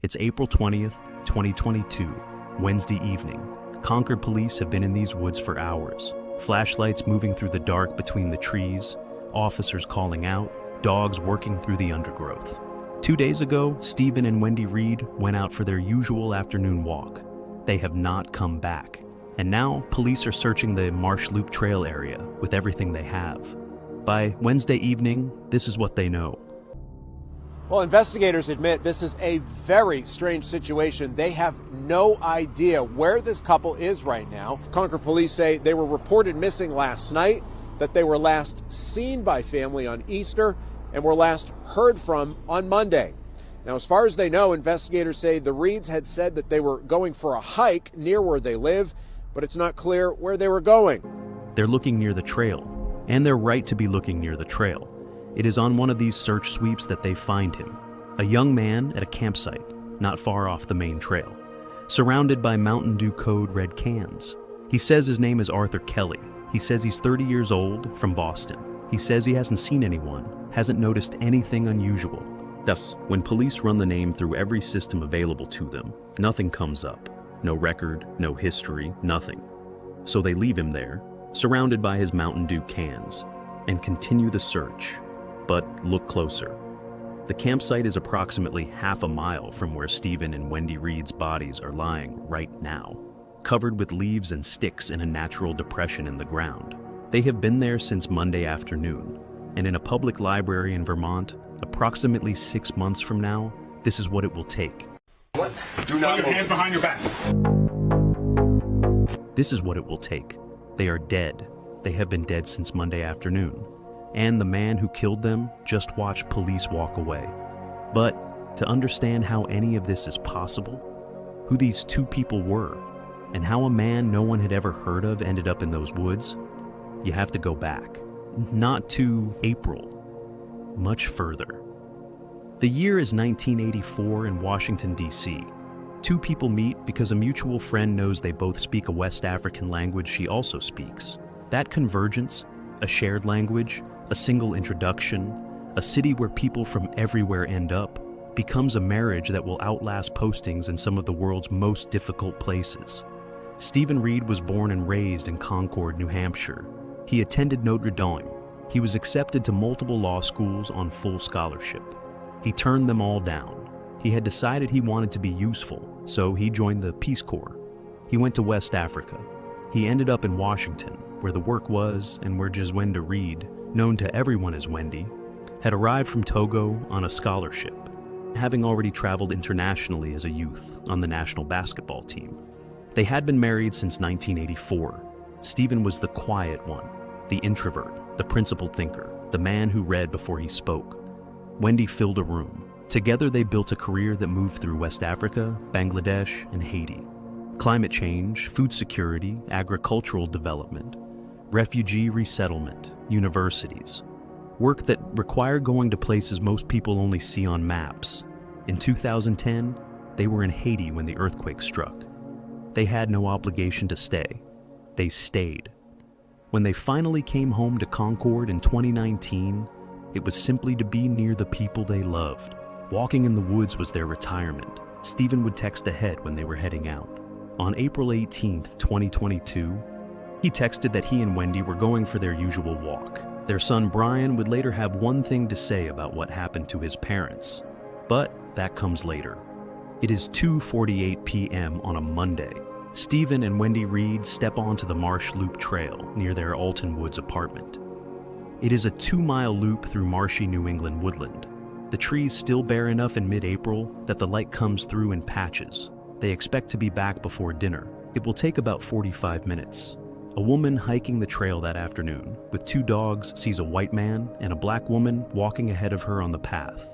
It's April 20th, 2022, Wednesday evening. Concord police have been in these woods for hours. Flashlights moving through the dark between the trees, officers calling out, dogs working through the undergrowth. 2 days ago, Stephen and Wendy Reid went out for their usual afternoon walk. They have not come back. And now, police are searching the Marsh Loop Trail area with everything they have. By Wednesday evening, this is what they know. Well, investigators admit this is a very strange situation. They have no idea where this couple is right now. Concord police say they were reported missing last night, that they were last seen by family on Easter, and were last heard from on Monday. Now, as far as they know, investigators say the Reids had said that they were going for a hike near where they live, but it's not clear where they were going. They're looking near the trail, and they're right to be looking near the trail. It is on one of these search sweeps that they find him, a young man at a campsite, not far off the main trail, surrounded by Mountain Dew Code red cans. He says his name is Arthur Kelly. He says he's 30 years old, from Boston. He says he hasn't seen anyone, hasn't noticed anything unusual. Thus, when police run the name through every system available to them, nothing comes up. No record, no history, nothing. So they leave him there, surrounded by his Mountain Dew cans, and continue the search. But look closer. The campsite is approximately half a mile from where Stephen and Wendy Reid's bodies are lying right now, covered with leaves and sticks in a natural depression in the ground. They have been there since Monday afternoon, and in a public library in Vermont, approximately 6 months from now, this is what it will take. What? Do not move. Put your hands behind your back. This is what it will take. They are dead. They have been dead since Monday afternoon. And the man who killed them just watched police walk away. But to understand how any of this is possible, who these two people were, and how a man no one had ever heard of ended up in those woods, you have to go back. Not to April, much further. The year is 1984 in Washington, D.C. Two people meet because a mutual friend knows they both speak a West African language she also speaks. That convergence, a shared language, a single introduction, a city where people from everywhere end up, becomes a marriage that will outlast postings in some of the world's most difficult places. Stephen Reid was born and raised in Concord, New Hampshire. He attended Notre Dame. He was accepted to multiple law schools on full scholarship. He turned them all down. He had decided he wanted to be useful, so he joined the Peace Corps. He went to West Africa. He ended up in Washington, where the work was and where Wendy Reid, known to everyone as Wendy, had arrived from Togo on a scholarship, having already traveled internationally as a youth on the national basketball team. They had been married since 1984. Stephen was the quiet one, the introvert, the principled thinker, the man who read before he spoke. Wendy filled a room. Together they built a career that moved through West Africa, Bangladesh, and Haiti. Climate change, food security, agricultural development, refugee resettlement, universities. Work that required going to places most people only see on maps. In 2010, they were in Haiti when the earthquake struck. They had no obligation to stay. They stayed. When they finally came home to Concord in 2019, it was simply to be near the people they loved. Walking in the woods was their retirement. Stephen would text ahead when they were heading out. On April 18th, 2022, he texted that he and Wendy were going for their usual walk. Their son Brian would later have one thing to say about what happened to his parents, but that comes later. It is 2:48 p.m. on a Monday. Stephen and Wendy Reid step onto the Marsh Loop Trail near their Alton Woods apartment. It is a 2-mile loop through marshy New England woodland. The trees still bare enough in mid-April that the light comes through in patches. They expect to be back before dinner. It will take about 45 minutes. A woman hiking the trail that afternoon with 2 dogs sees a white man and a black woman walking ahead of her on the path.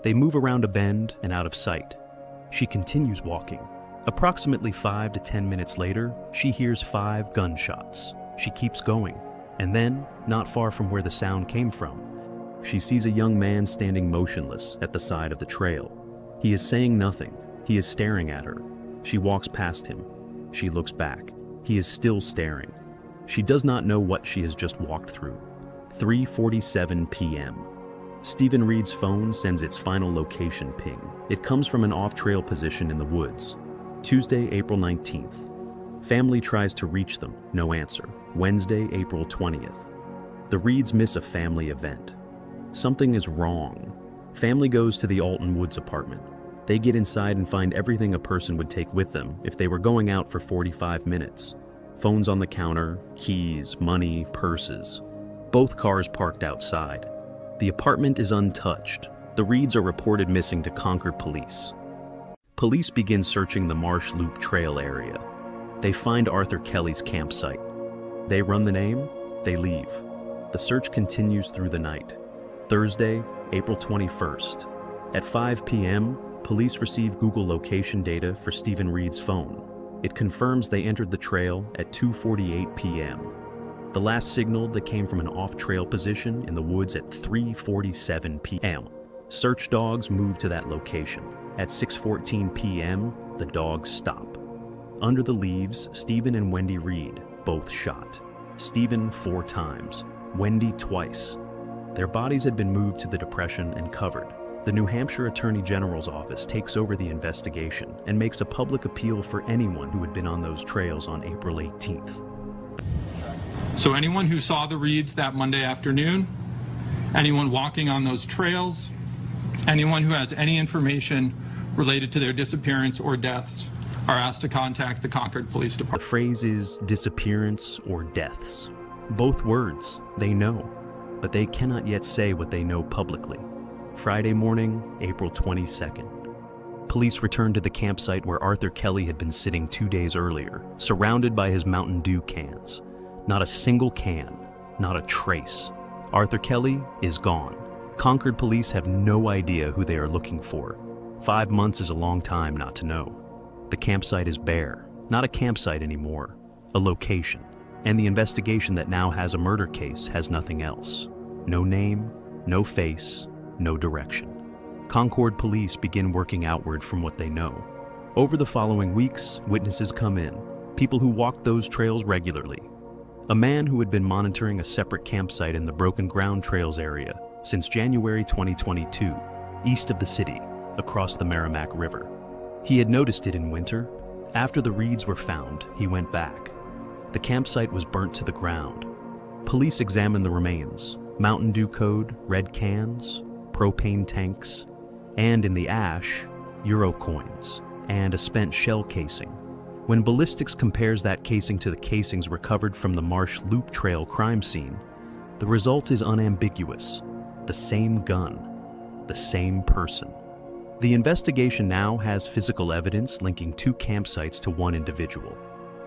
They move around a bend and out of sight. She continues walking. Approximately 5 to 10 minutes later, she hears 5 gunshots. She keeps going, and then, not far from where the sound came from, she sees a young man standing motionless at the side of the trail. He is saying nothing. He is staring at her. She walks past him. She looks back. He is still staring. She does not know what she has just walked through. 3:47 p.m. Stephen Reid's phone sends its final location ping. It comes from an off-trail position in the woods. Tuesday, April 19th. Family tries to reach them, no answer. Wednesday, April 20th. The Reids miss a family event. Something is wrong. Family goes to the Alton Woods apartment. They get inside and find everything a person would take with them if they were going out for 45 minutes. Phones on the counter, keys, money, purses. Both cars parked outside. The apartment is untouched. The Reids are reported missing to Concord police. Police begin searching the Marsh Loop Trail area. They find Arthur Kelly's campsite. They run the name, they leave. The search continues through the night. Thursday, April 21st. At 5 p.m., police receive Google location data for Stephen Reid's phone. It confirms they entered the trail at 2:48 p.m. The last signal that came from an off-trail position in the woods at 3:47 p.m. Search dogs move to that location. At 6:14 p.m., the dogs stop. Under the leaves, Stephen and Wendy Reid, both shot. Stephen 4 times, Wendy twice. Their bodies had been moved to the depression and covered. The New Hampshire Attorney General's office takes over the investigation and makes a public appeal for anyone who had been on those trails on April 18th. So anyone who saw the Reids that Monday afternoon, anyone walking on those trails, anyone who has any information related to their disappearance or deaths are asked to contact the Concord Police The Department. phrase is disappearance or deaths. Both words, they know, but they cannot yet say what they know publicly. Friday morning, April 22nd. Police returned to the campsite where Arthur Kelly had been sitting 2 days earlier, surrounded by his Mountain Dew cans. Not a single can, not a trace. Arthur Kelly is gone. Concord police have no idea who they are looking for. 5 months is a long time not to know. The campsite is bare, not a campsite anymore, a location. And the investigation that now has a murder case has nothing else. No name, no face, no direction. Concord police begin working outward from what they know. Over the following weeks, witnesses come in, people who walked those trails regularly. A man who had been monitoring a separate campsite in the Broken Ground Trails area since January 2022, east of the city, across the Merrimack River. He had noticed it in winter. After the Reids were found, he went back. The campsite was burnt to the ground. Police examined the remains: Mountain Dew code, red cans, propane tanks, and in the ash, euro coins and a spent shell casing. When ballistics compares that casing to the casings recovered from the Marsh Loop Trail crime scene, the result is unambiguous: the same gun, the same person. The investigation now has physical evidence linking 2 campsites to one individual,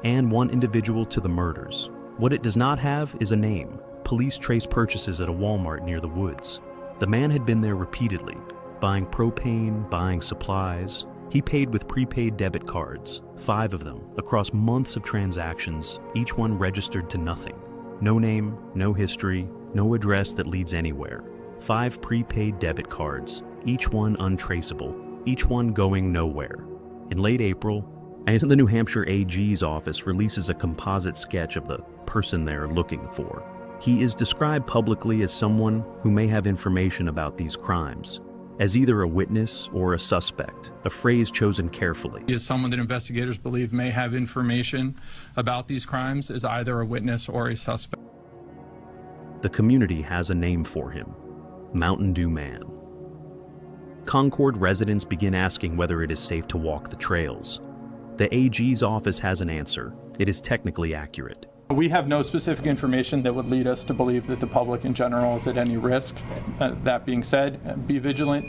and one individual to the murders. What it does not have is a name. Police trace purchases at a Walmart near the woods. The man had been there repeatedly, buying propane, buying supplies. He paid with prepaid debit cards, 5 of them, across months of transactions, each one registered to nothing. No name, no history, no address that leads anywhere. 5 prepaid debit cards, each one untraceable, each one going nowhere. In late April, the New Hampshire AG's office releases a composite sketch of the person they're looking for. He is described publicly as someone who may have information about these crimes, as either a witness or a suspect, a phrase chosen carefully. He is someone that investigators believe may have information about these crimes as either a witness or a suspect. The community has a name for him: Mountain Dew Man. Concord residents begin asking whether it is safe to walk the trails. The AG's office has an answer. It is technically accurate. We have no specific information that would lead us to believe that the public in general is at any risk. That being said, be vigilant,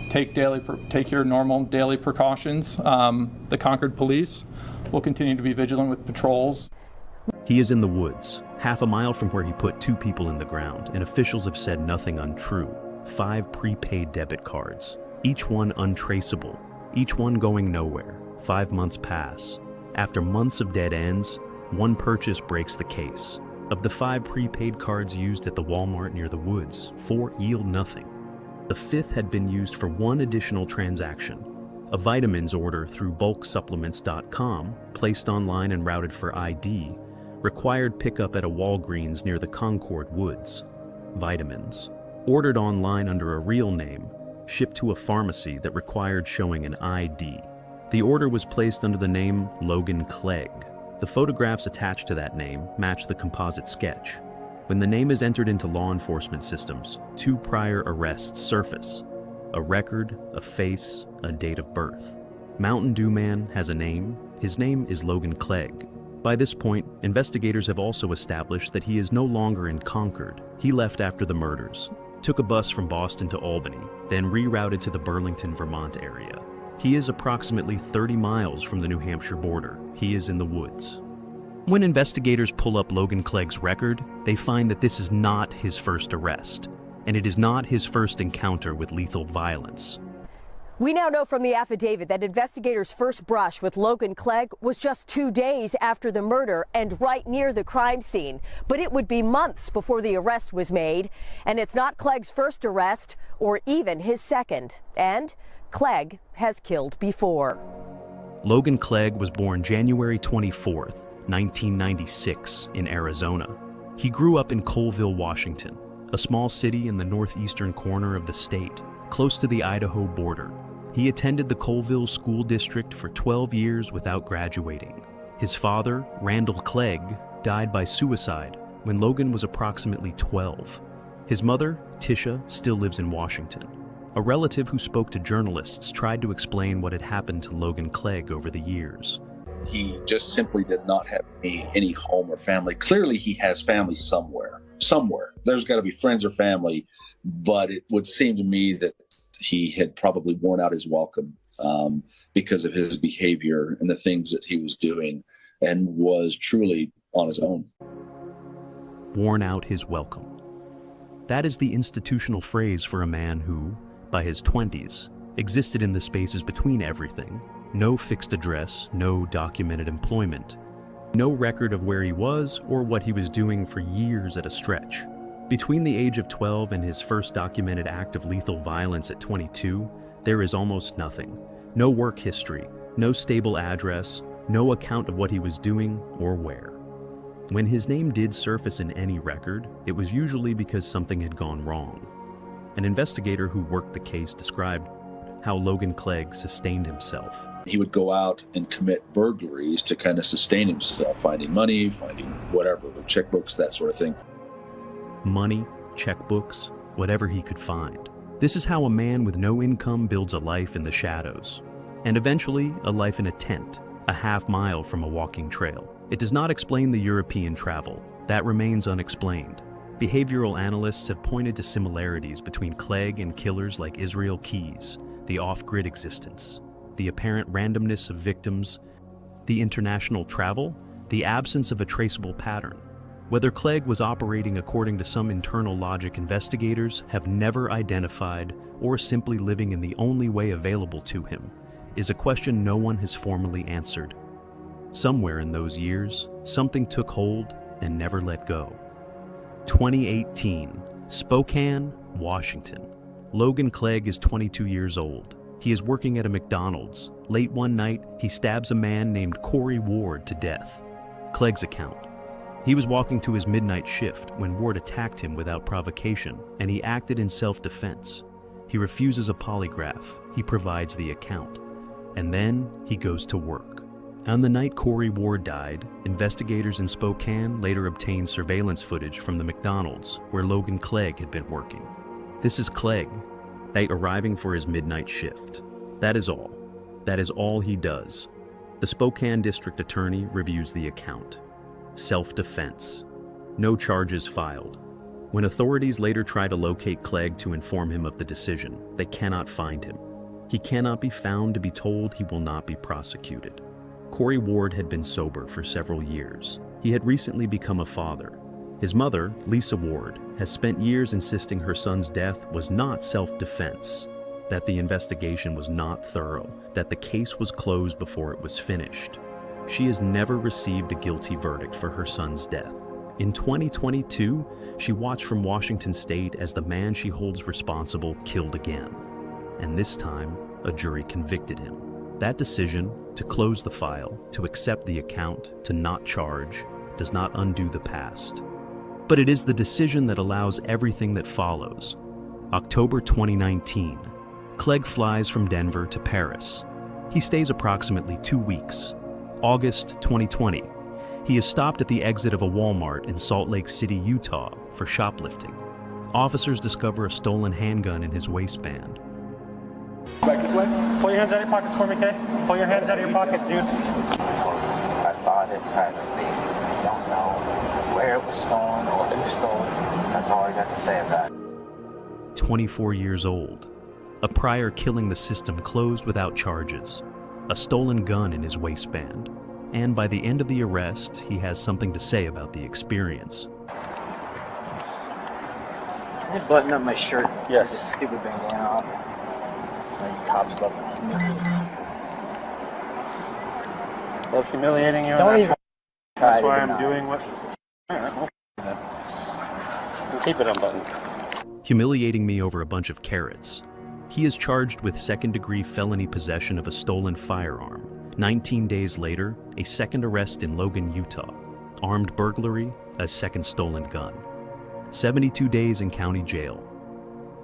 take your normal daily precautions. The Concord police will continue to be vigilant with patrols. He is in the woods, half a mile from where he put 2 people in the ground, and officials have said nothing untrue. 5 prepaid debit cards, each one untraceable, each one going nowhere. 5 months pass. After months of dead ends, one purchase breaks the case. Of the 5 prepaid cards used at the Walmart near the woods, 4 yield nothing. The 5th had been used for one additional transaction: a vitamins order through bulksupplements.com, placed online and routed for ID, required pickup at a Walgreens near the Concord woods. Vitamins. ordered online under a real name, shipped to a pharmacy that required showing an ID. The order was placed under the name Logan Clegg. The photographs attached to that name match the composite sketch. When the name is entered into law enforcement systems, 2 prior arrests surface: a record, a face, a date of birth. Mountain Dew Man has a name. His name is Logan Clegg. By this point, investigators have also established that he is no longer in Concord. He left after the murders, took a bus from Boston to Albany, then rerouted to the Burlington, Vermont area. He is approximately 30 miles from the New Hampshire border. He is in the woods. When investigators pull up Logan Clegg's record, they find that this is not his first arrest, and it is not his first encounter with lethal violence. We now know from the affidavit that investigators' first brush with Logan Clegg was just 2 days after the murder and right near the crime scene. But it would be months before the arrest was made. And it's not Clegg's first arrest or even his second. And Clegg has killed before. Logan Clegg was born January 24th, 1996, in Arizona. He grew up in Colville, Washington, a small city in the northeastern corner of the state, close to the Idaho border. He attended the Colville School District for 12 years without graduating. His father, Randall Clegg, died by suicide when Logan was approximately 12. His mother, Tisha, still lives in Washington. A relative who spoke to journalists tried to explain what had happened to Logan Clegg over the years. He just simply did not have any home or family. Clearly, he has family somewhere. There's got to be friends or family, but it would seem to me that he had probably worn out his welcome because of his behavior and the things that he was doing, and was truly on his own. Worn out his welcome. That is the institutional phrase for a man who, by his 20s, existed in the spaces between everything. No fixed address, no documented employment, no record of where he was or what he was doing for years at a stretch. Between the age of 12 and his first documented act of lethal violence at 22, there is almost nothing. No work history, no stable address, no account of what he was doing or where. When his name did surface in any record, it was usually because something had gone wrong. An investigator who worked the case described how Logan Clegg sustained himself. He would go out and commit burglaries to kind of sustain himself, finding money, finding whatever, checkbooks, that sort of thing. Money, checkbooks, whatever he could find. This is how a man with no income builds a life in the shadows, and eventually a life in a tent, a half-mile from a walking trail. It does not explain the European travel. That remains unexplained. Behavioral analysts have pointed to similarities between Clegg and killers like Israel Keyes, the off-grid existence, the apparent randomness of victims, the international travel, the absence of a traceable pattern. Whether Clegg was operating according to some internal logic, investigators have never identified, or simply living in the only way available to him, is a question no one has formally answered. Somewhere in those years, something took hold and never let go. 2018, Spokane, Washington. Logan Clegg is 22 years old. He is working at a McDonald's. Late one night, he stabs a man named Corey Ward to death. Clegg's account. He was walking to his midnight shift when Ward attacked him without provocation, and he acted in self-defense. He refuses a polygraph. He provides the account. And then he goes to work. On the night Corey Ward died, investigators in Spokane later obtained surveillance footage from the McDonald's where Logan Clegg had been working. This is Clegg, arriving for his midnight shift. That is all. That is all he does. The Spokane district attorney reviews the account. Self-defense. No charges filed. When authorities later try to locate Clegg to inform him of the decision, they cannot find him. He cannot be found to be told he will not be prosecuted. Corey Ward had been sober for several years. He had recently become a father. His mother, Lisa Ward, has spent years insisting her son's death was not self-defense, that the investigation was not thorough, that the case was closed before it was finished. She has never received a guilty verdict for her son's death. In 2022, she watched from Washington State as the man she holds responsible killed again. And this time, a jury convicted him. That decision, to close the file, to accept the account, to not charge, does not undo the past. But it is the decision that allows everything that follows. October 2019. Clegg flies from Denver to Paris. He stays approximately 2 weeks. August 2020. He is stopped at the exit of a Walmart in Salt Lake City, Utah, for shoplifting. Officers discover a stolen handgun in his waistband. Back this way. Pull your hands out of your pockets for me, okay? Pull your hands out of your pockets, dude. I bought it privately. I don't know where it was stolen or who stole it. That's all I got to say about it. 24 years old. A prior killing the system closed without charges. A stolen gun in his waistband. And by the end of the arrest, he has something to say about the experience. Can you button up my shirt? Yes. This stupid bandana off. You cops love me. That's humiliating you. Don't even That's try why to I'm deny doing it. what. Alright, keep it unbuttoned. Humiliating me over a bunch of carrots. He is charged with second-degree felony possession of a stolen firearm. 19 days later, a second arrest in Logan, Utah. Armed burglary, a second stolen gun. 72 days in county jail.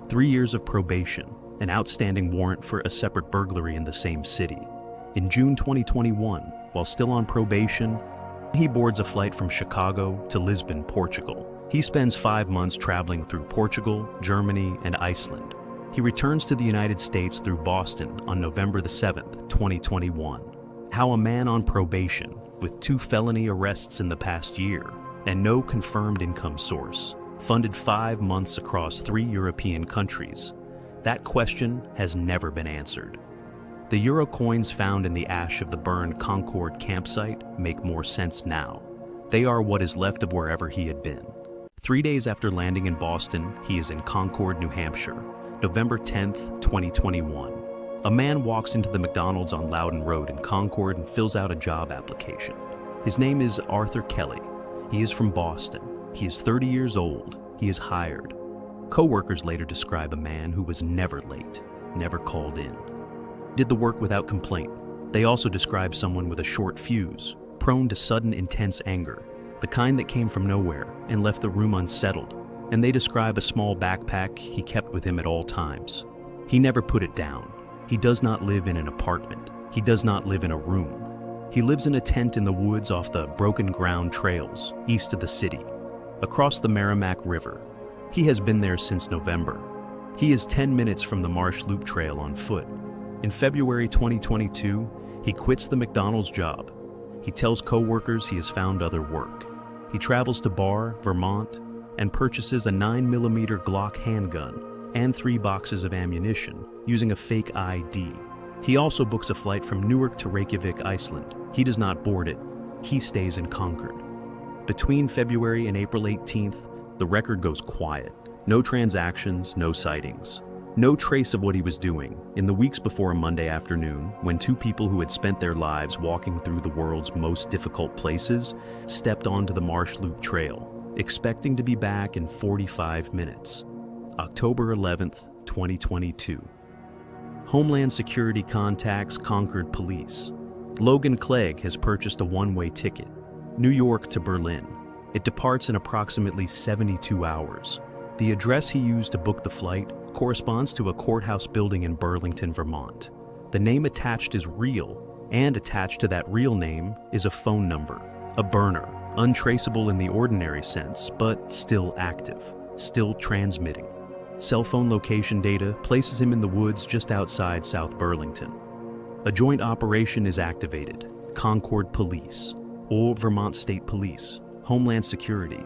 3 years of probation, an outstanding warrant for a separate burglary in the same city. In June 2021, while still on probation, he boards a flight from Chicago to Lisbon, Portugal. He spends 5 months traveling through Portugal, Germany, and Iceland. He returns to the United States through Boston on November the 7th, 2021. How a man on probation, with 2 felony arrests in the past year, and no confirmed income source, funded 5 months across 3 European countries. That question has never been answered. The euro coins found in the ash of the burned Concord campsite make more sense now. They are what is left of wherever he had been. 3 days after landing in Boston, he is in Concord, New Hampshire, November 10th, 2021. A man walks into the McDonald's on Loudon Road in Concord and fills out a job application. His name is Arthur Kelly. He is from Boston. He is 30 years old. He is hired. Co-workers later describe a man who was never late, never called in. Did the work without complaint. They also describe someone with a short fuse, prone to sudden intense anger, the kind that came from nowhere and left the room unsettled. And they describe a small backpack he kept with him at all times. He never put it down. He does not live in an apartment. He does not live in a room. He lives in a tent in the woods off the broken ground trails east of the city, across the Merrimack River. He has been there since November. He is 10 minutes from the Marsh Loop Trail on foot. In February 2022, he quits the McDonald's job. He tells co-workers he has found other work. He travels to Barr, Vermont, and purchases a 9mm Glock handgun and 3 boxes of ammunition using a fake ID. He also books a flight from Newark to Reykjavik, Iceland. He does not board it. He stays in Concord. Between February and April 18th, the record goes quiet. No transactions, no sightings. No trace of what he was doing in the weeks before a Monday afternoon when 2 people who had spent their lives walking through the world's most difficult places stepped onto the Marsh Loop Trail, expecting to be back in 45 minutes. October 11th, 2022. Homeland Security contacts Concord Police. Logan Clegg has purchased a one-way ticket, New York to Berlin. It departs in approximately 72 hours. The address he used to book the flight corresponds to a courthouse building in Burlington, Vermont. The name attached is real, and attached to that real name is a phone number, a burner, untraceable in the ordinary sense, but still active, still transmitting. Cell phone location data places him in the woods just outside South Burlington. A joint operation is activated. Concord Police, or Vermont State Police, Homeland Security.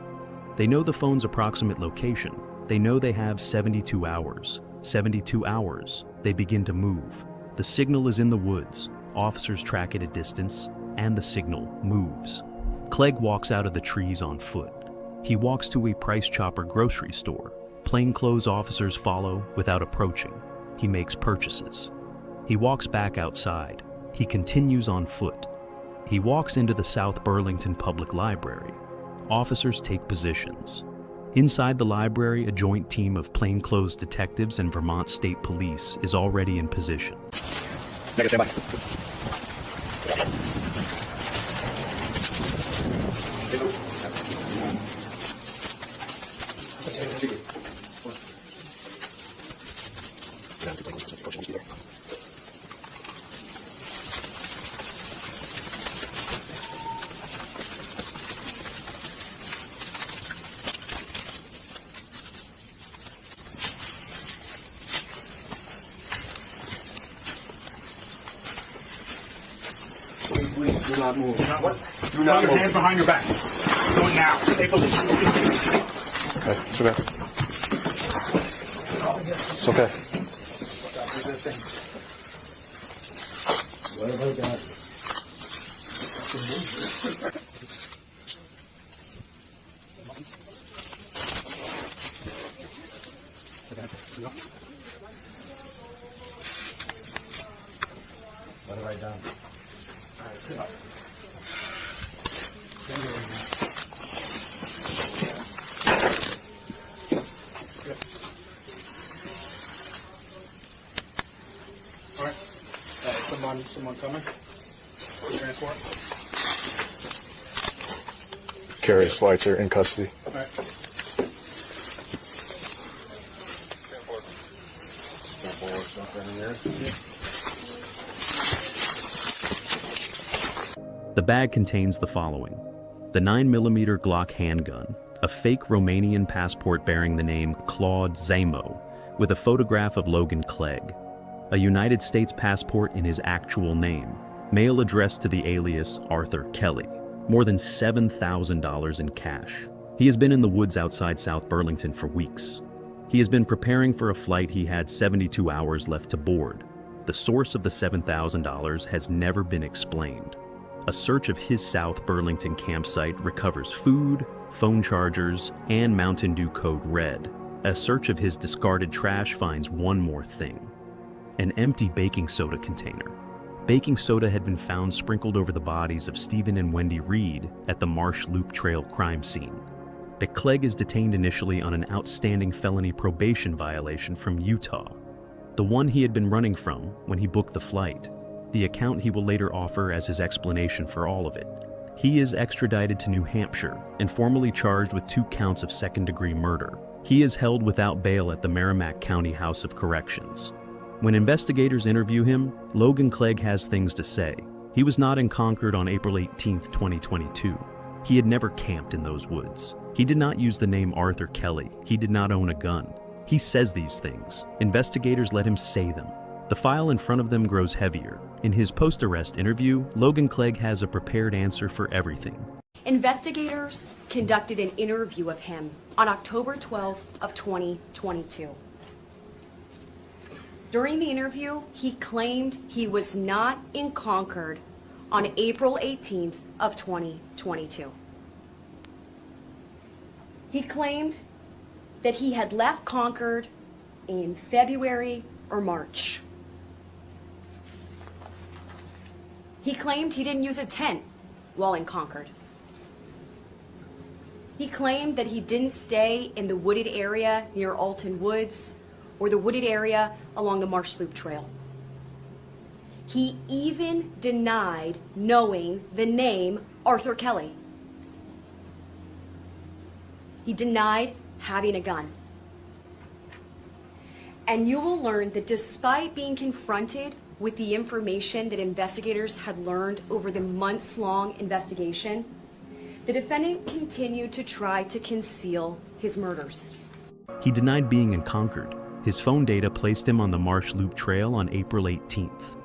They know the phone's approximate location. They know they have 72 hours. 72 hours, they begin to move. The signal is in the woods. Officers track it a distance, and the signal moves. Clegg walks out of the trees on foot. He walks to a Price Chopper grocery store. Plainclothes officers follow without approaching. He makes purchases. He walks back outside. He continues on foot. He walks into the South Burlington Public Library. Officers take positions. Inside the library, a joint team of plainclothes detectives and Vermont State Police is already in position. Make it stand by. Please do not move. Do not what? Do not Put your move. hands behind your back. Do it now. Stay position. Okay, it's okay. It's okay. What have I got? What have I done? All right, sit up. All right. Someone coming? Transport. Carrie Schweitzer in custody. All right. The bag contains the following: the 9mm Glock handgun, a fake Romanian passport bearing the name Claude Zamo, with a photograph of Logan Clegg, a United States passport in his actual name, mail addressed to the alias Arthur Kelly, more than $7,000 in cash. He has been in the woods outside South Burlington for weeks. He has been preparing for a flight he had 72 hours left to board. The source of the $7,000 has never been explained. A search of his South Burlington campsite recovers food, phone chargers, and Mountain Dew Code Red. A search of his discarded trash finds one more thing: an empty baking soda container. Baking soda had been found sprinkled over the bodies of Stephen and Wendy Reid at the Marsh Loop Trail crime scene. Clegg is detained initially on an outstanding felony probation violation from Utah, the one he had been running from when he booked the flight, the account he will later offer as his explanation for all of it. He is extradited to New Hampshire and formally charged with 2 counts of second-degree murder. He is held without bail at the Merrimack County House of Corrections. When investigators interview him, Logan Clegg has things to say. He was not in Concord on April 18, 2022. He had never camped in those woods. He did not use the name Arthur Kelly. He did not own a gun. He says these things. Investigators let him say them. The file in front of them grows heavier. In his post-arrest interview, Logan Clegg has a prepared answer for everything. Investigators conducted an interview of him on October 12th of 2022. During the interview, he claimed he was not in Concord on April 18th of 2022. He claimed that he had left Concord in February or March. He claimed he didn't use a tent while in Concord. He claimed that he didn't stay in the wooded area near Alton Woods or the wooded area along the Marsh Loop Trail. He even denied knowing the name Arthur Kelly. He denied having a gun. And you will learn that despite being confronted with the information that investigators had learned over the months-long investigation, the defendant continued to try to conceal his murders. He denied being in Concord. His phone data placed him on the Marsh Loop Trail on April 18th.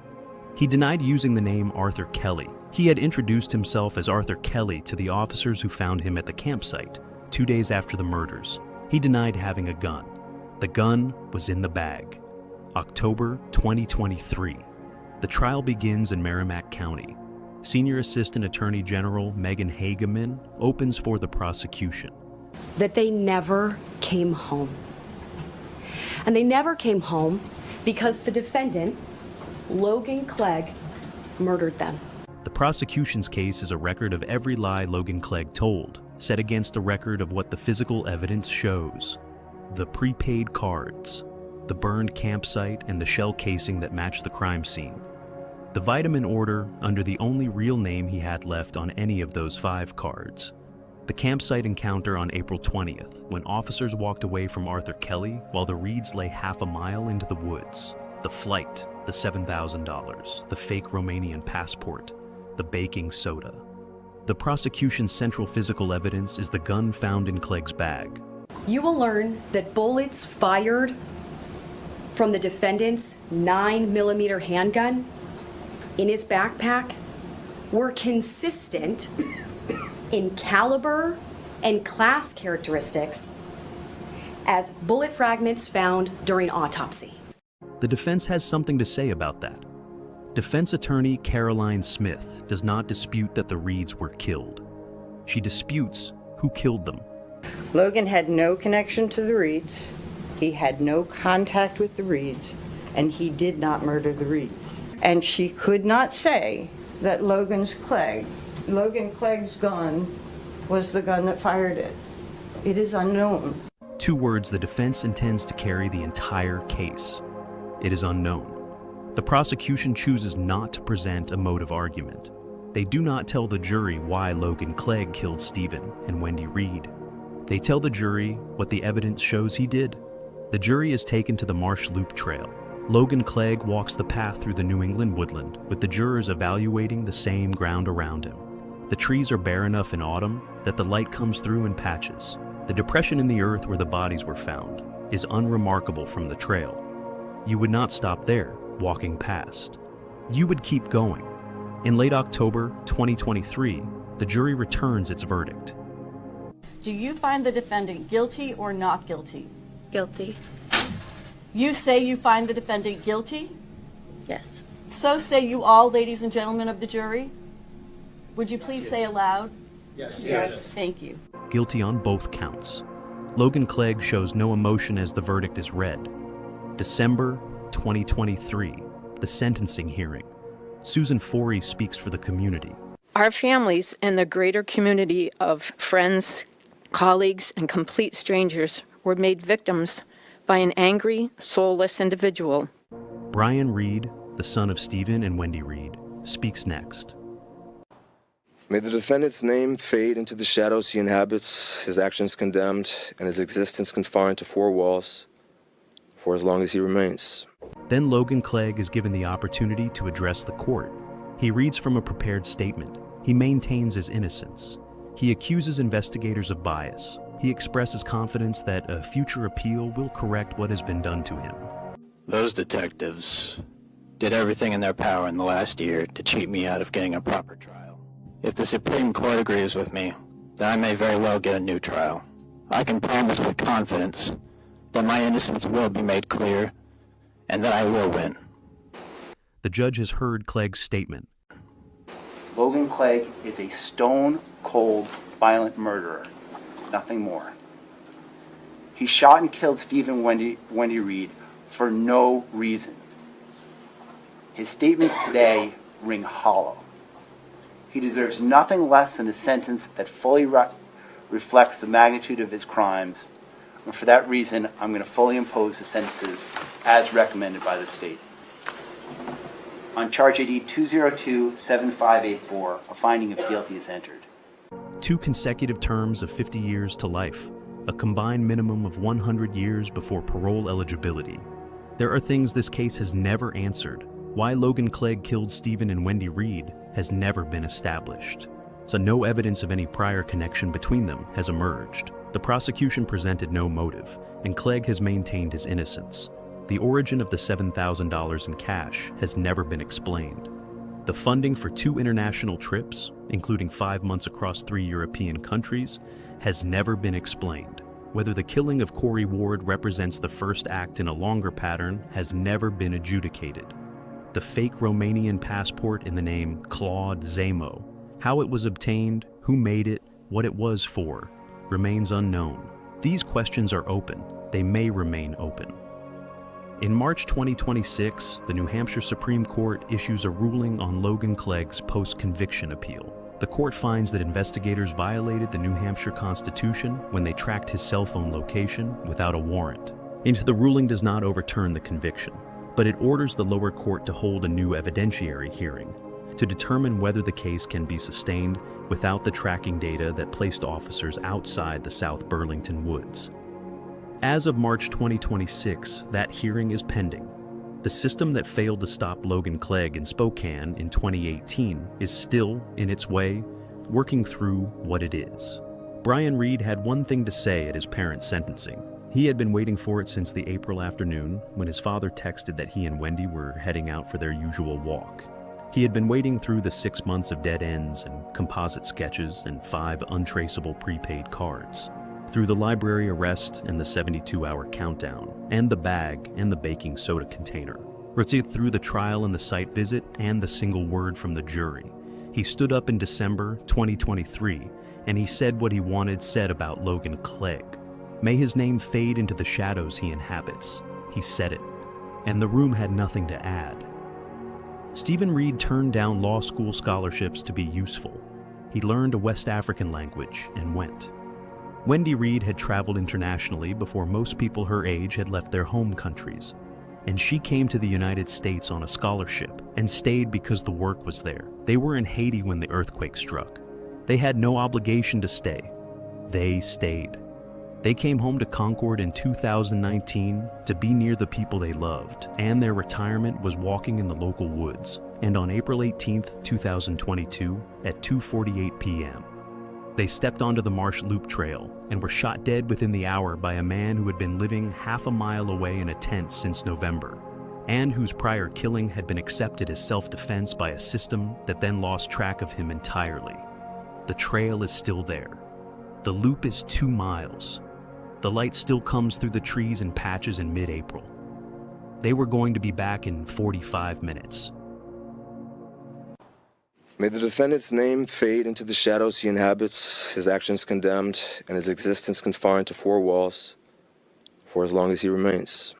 He denied using the name Arthur Kelly. He had introduced himself as Arthur Kelly to the officers who found him at the campsite 2 days after the murders. He denied having a gun. The gun was in the bag. October 2023. The trial begins in Merrimack County. Senior Assistant Attorney General Megan Hageman opens for the prosecution. That they never came home. And they never came home because the defendant, Logan Clegg, murdered them. The prosecution's case is a record of every lie Logan Clegg told, set against a record of what the physical evidence shows. The prepaid cards, the burned campsite, and the shell casing that matched the crime scene. The vitamin order under the only real name he had left on any of those 5 cards. The campsite encounter on April 20th, when officers walked away from Arthur Kelly while the Reids lay half a mile into the woods. The flight, the $7,000, the fake Romanian passport, the baking soda. The prosecution's central physical evidence is the gun found in Clegg's bag. You will learn that bullets fired from the defendant's 9mm handgun in his backpack were consistent in caliber and class characteristics as bullet fragments found during autopsy. The defense has something to say about that. Defense attorney Caroline Smith does not dispute that the Reids were killed. She disputes who killed them. Logan had no connection to the Reids. He had no contact with the Reids, and he did not murder the Reids. And she could not say that Logan Clegg's gun was the gun that fired it. It is unknown. Two words the defense intends to carry the entire case. It is unknown. The prosecution chooses not to present a motive argument. They do not tell the jury why Logan Clegg killed Stephen and Wendy Reid. They tell the jury what the evidence shows he did. The jury is taken to the Marsh Loop Trail. Logan Clegg walks the path through the New England woodland, with the jurors evaluating the same ground around him. The trees are bare enough in autumn that the light comes through in patches. The depression in the earth where the bodies were found is unremarkable from the trail. You would not stop there, walking past. You would keep going. In late October 2023, the jury returns its verdict. Do you find the defendant guilty or not guilty? Guilty. You say you find the defendant guilty? Yes. So say you all, ladies and gentlemen of the jury. Would you please say aloud? Yes. Yes. Thank you. Guilty on both counts. Logan Clegg shows no emotion as the verdict is read. December 2023, the sentencing hearing. Susan Forey speaks for the community. Our families and the greater community of friends, colleagues, and complete strangers were made victims by an angry, soulless individual. Brian Reid, the son of Stephen and Wendy Reid, speaks next. May the defendant's name fade into the shadows he inhabits, his actions condemned, and his existence confined to four walls for as long as he remains. Then Logan Clegg is given the opportunity to address the court. He reads from a prepared statement. He maintains his innocence. He accuses investigators of bias. He expresses confidence that a future appeal will correct what has been done to him. Those detectives did everything in their power in the last year to cheat me out of getting a proper trial. If the Supreme Court agrees with me, then I may very well get a new trial. I can promise with confidence that my innocence will be made clear and that I will win. The judge has heard Clegg's statement. Logan Clegg is a stone-cold, violent murderer. Nothing more. He shot and killed Stephen Wendy Reid for no reason. His statements today ring hollow. He deserves nothing less than a sentence that fully reflects the magnitude of his crimes. And for that reason, I'm going to fully impose the sentences as recommended by the state. On charge ID 202-7584, a finding of guilty is entered. 2 consecutive terms of 50 years to life, a combined minimum of 100 years before parole eligibility. There are things this case has never answered. Why Logan Clegg killed Stephen and Wendy Reid has never been established. So no evidence of any prior connection between them has emerged. The prosecution presented no motive, and Clegg has maintained his innocence. The origin of the $7,000 in cash has never been explained. The funding for 2 international trips, including 5 months across 3 European countries, has never been explained. Whether the killing of Corey Ward represents the first act in a longer pattern has never been adjudicated. The fake Romanian passport in the name Claude Zamo, how it was obtained, who made it, what it was for, remains unknown. These questions are open. They may remain open. In March 2026, the New Hampshire Supreme Court issues a ruling on Logan Clegg's post-conviction appeal. The court finds that investigators violated the New Hampshire Constitution when they tracked his cell phone location without a warrant. The ruling does not overturn the conviction, but it orders the lower court to hold a new evidentiary hearing to determine whether the case can be sustained without the tracking data that placed officers outside the South Burlington woods. As of March 2026, that hearing is pending. The system that failed to stop Logan Clegg in Spokane in 2018 is still, in its way, working through what it is. Brian Reid had one thing to say at his parents' sentencing. He had been waiting for it since the April afternoon when his father texted that he and Wendy were heading out for their usual walk. He had been wading through the 6 months of dead ends and composite sketches and 5 untraceable prepaid cards, through the library arrest and the 72-hour countdown, and the bag and the baking soda container. Through the trial and the site visit and the single word from the jury. He stood up in December 2023 and he said what he wanted said about Logan Clegg. May his name fade into the shadows he inhabits. He said it, and the room had nothing to add. Stephen Reid turned down law school scholarships to be useful. He learned a West African language and went. Wendy Reid had traveled internationally before most people her age had left their home countries, and she came to the United States on a scholarship and stayed because the work was there. They were in Haiti when the earthquake struck. They had no obligation to stay. They stayed. They came home to Concord in 2019 to be near the people they loved, and their retirement was walking in the local woods. And on April 18, 2022, at 2:48 p.m., they stepped onto the Marsh Loop Trail and were shot dead within the hour by a man who had been living half a mile away in a tent since November, and whose prior killing had been accepted as self-defense by a system that then lost track of him entirely. The trail is still there. The loop is 2 miles. The light still comes through the trees in patches in mid-April. They were going to be back in 45 minutes. May the defendant's name fade into the shadows he inhabits, his actions condemned, and his existence confined to 4 walls for as long as he remains.